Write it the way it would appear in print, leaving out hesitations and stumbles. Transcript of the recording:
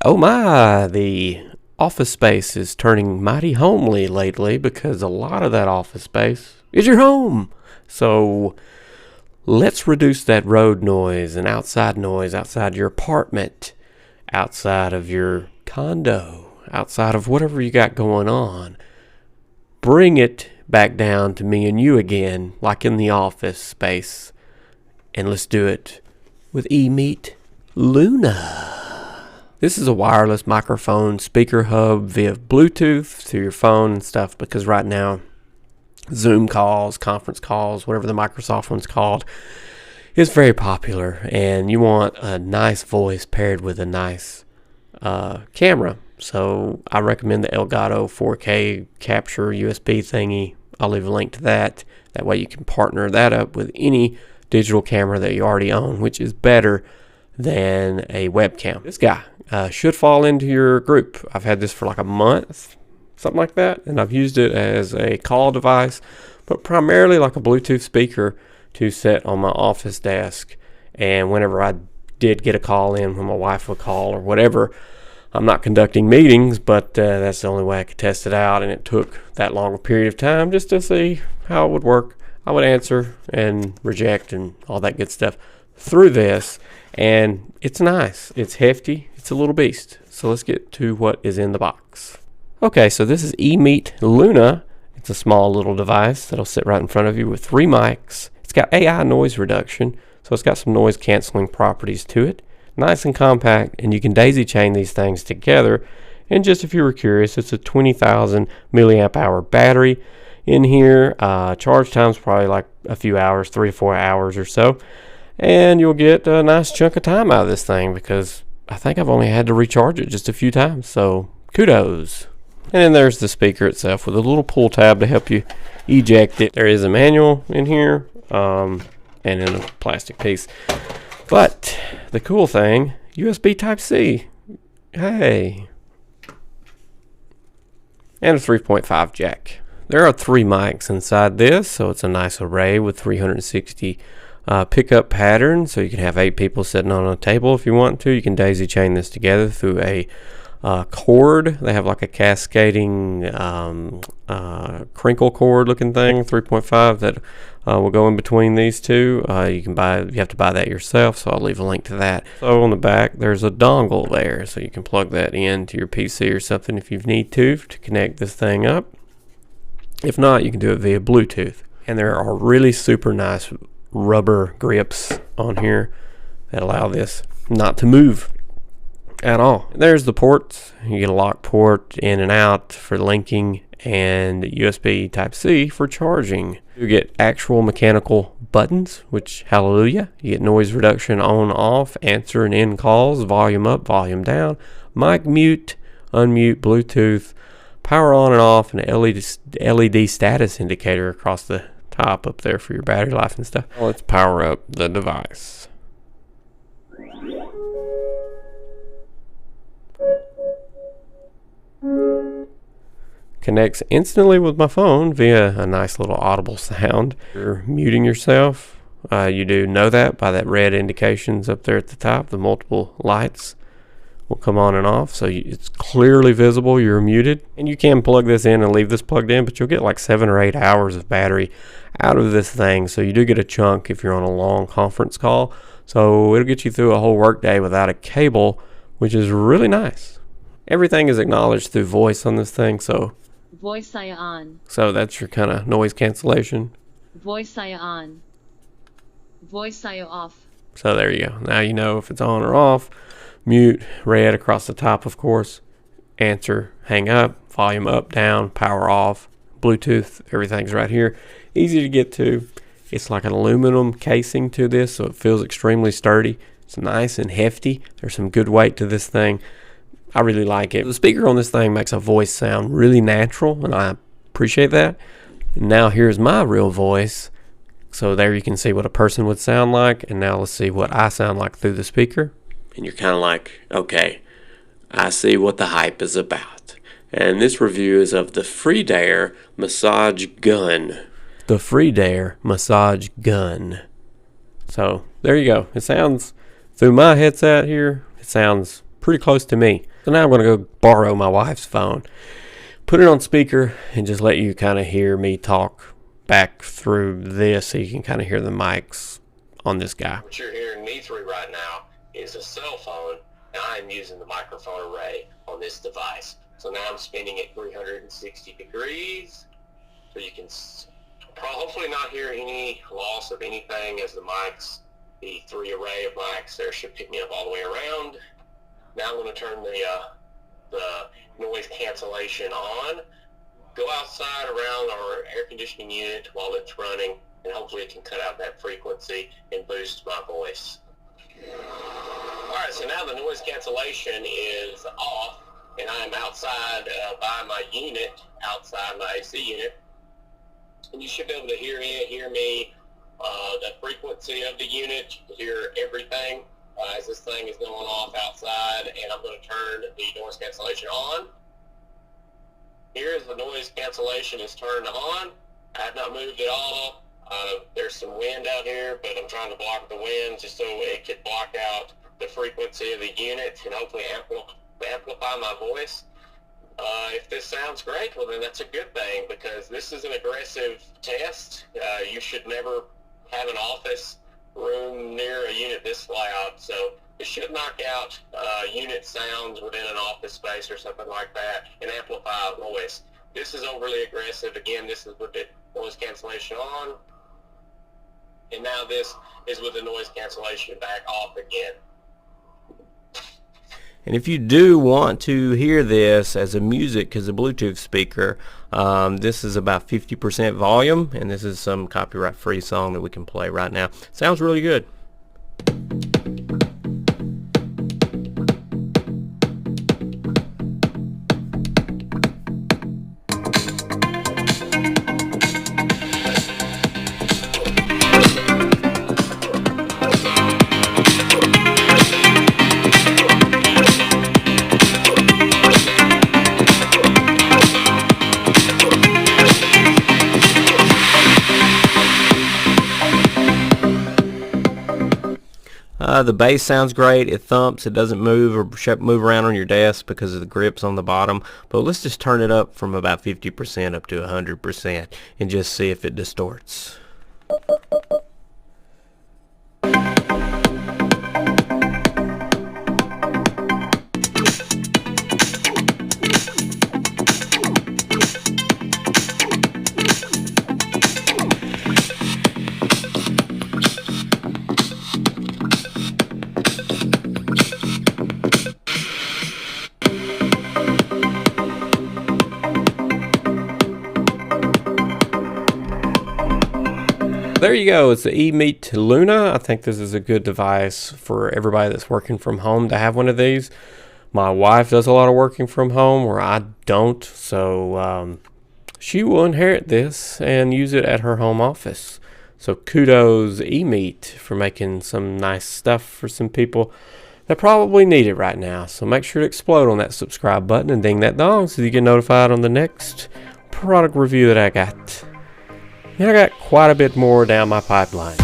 Oh my, the office space is turning mighty homely lately because a lot of that office space is your home. So let's reduce that road noise and outside noise outside your apartment, outside of your condo, outside of whatever you got going on. Bring it back down to me and you again, like in the office space. And let's do it with eMeet Luna. This is a wireless microphone speaker hub via Bluetooth to your phone and stuff, because right now Zoom calls, conference calls, whatever the Microsoft one's called, is very popular, and you want a nice voice paired with a nice camera. So I recommend the Elgato 4K capture USB thingy. I'll leave a link to that. That way you can partner that up with any digital camera that you already own, which is better than a webcam. This guy should fall into your group. I've had this for like a month, something like that, and I've used it as a call device, but primarily like a Bluetooth speaker to set on my office desk. And whenever I did get a call in, when my wife would call or whatever, I'm not conducting meetings, but that's the only way I could test it out, and it took that long a period of time just to see how it would work. I would answer and reject and all that good stuff through this, and it's nice. It's hefty. It's a little beast. So let's get to what is in the box. Okay, so this is eMeet Luna. It's a small little device that'll sit right in front of you with 3 mics. It's got AI noise reduction, so it's got some noise canceling properties to it. Nice and compact, and you can daisy chain these things together. And just if you were curious, it's a 20,000 milliamp hour battery in here. Charge time's probably like a few hours, 3 to 4 hours or so. And you'll get a nice chunk of time out of this thing, because I think I've only had to recharge it just a few times. So kudos. And then there's the speaker itself with a little pull tab to help you eject it. There is a manual in here, and in a plastic piece. But the cool thing, USB Type-C. Hey. And a 3.5 jack. There are 3 mics inside this, so it's a nice array with 360 pickup pattern. So you can have 8 people sitting on a table if you want to. You can daisy chain this together through a cord. They have like a cascading crinkle cord looking thing, 3.5, that will go in between these two. You have to buy that yourself, so I'll leave a link to that. So on the back there's a dongle there, so you can plug that into your PC or something if you need to connect this thing up. If not, you can do it via Bluetooth. And there are really super nice rubber grips on here that allow this not to move at all. There's the ports. You get a lock port in and out for linking, and USB Type-C for charging. You get actual mechanical buttons, which hallelujah. You get noise reduction on, off, answer and end calls, volume up, volume down, mic mute, unmute, Bluetooth, power on and off, and an LED status indicator across the top up there for your battery life and stuff. Let's power up the device. Connects instantly with my phone via a nice little audible sound. You're muting yourself. You do know that by that red indications up there at the top. The multiple lights will come on and off, so it's clearly visible you're muted. And you can plug this in and leave this plugged in, but you'll get like 7 or 8 hours of battery out of this thing. So you do get a chunk if you're on a long conference call. So it'll get you through a whole work day without a cable, which is really nice. Everything is acknowledged through voice on this thing, so voice saya on. So that's your kind of noise cancellation. Voice saya on. Voice saya off. So there you go. Now you know if it's on or off. Mute, red across the top, of course. Answer, hang up, volume up, down, power off, Bluetooth, everything's right here. Easy to get to. It's like an aluminum casing to this, so it feels extremely sturdy. It's nice and hefty. There's some good weight to this thing. I really like it. The speaker on this thing makes a voice sound really natural, and I appreciate that. And now here's my real voice. So there you can see what a person would sound like, and now let's see what I sound like through the speaker. And you're kind of like, okay, I see what the hype is about. And this review is of the Freedare Massage Gun. The Freedare Massage Gun. So there you go. It sounds, through my headset here, it sounds pretty close to me. So now I'm going to go borrow my wife's phone, put it on speaker, and just let you kind of hear me talk back through this so you can kind of hear the mics on this guy. What you're hearing me through right now is a cell phone, and I'm using the microphone array on this device. So now I'm spinning it 360 degrees, so you can hopefully not hear any loss of anything as the 3 array of mics there should pick me up all the way around. Now I'm going to turn the noise cancellation on, go outside around our air conditioning unit while it's running, and hopefully it can cut out that frequency and boost my voice. Alright, so now the noise cancellation is off, and I'm outside by my unit, outside my AC unit, and you should be able to hear me, the frequency of the unit, hear everything as this thing is going off outside, and I'm going to turn the noise cancellation on. Here's the noise cancellation is turned on. I have not moved at all. There's some wind out here, but I'm trying to block the wind just so it could block out the frequency of the unit and hopefully amplify my voice. If this sounds great, well then that's a good thing, because this is an aggressive test. You should never have an office room near a unit this loud, so it should knock out unit sounds within an office space or something like that and amplify voice. This is overly aggressive. Again, this is with the noise cancellation on, and now this is with the noise cancellation back off again. And if you do want to hear this as a music, as a Bluetooth speaker, this is about 50% volume, and this is some copyright-free song that we can play right now. Sounds really good. The bass sounds great. It thumps. It doesn't move or move around on your desk because of the grips on the bottom. But let's just turn it up from about 50% up to 100% and just see if it distorts. There you go. It's the eMeet Luna. I think this is a good device for everybody that's working from home to have one of these. My wife does a lot of working from home where I don't, so she will inherit this and use it at her home office. So kudos eMeet for making some nice stuff for some people that probably need it right now. So make sure to explode on that subscribe button and ding that dong so you get notified on the next product review that I got. And I got quite a bit more down my pipeline.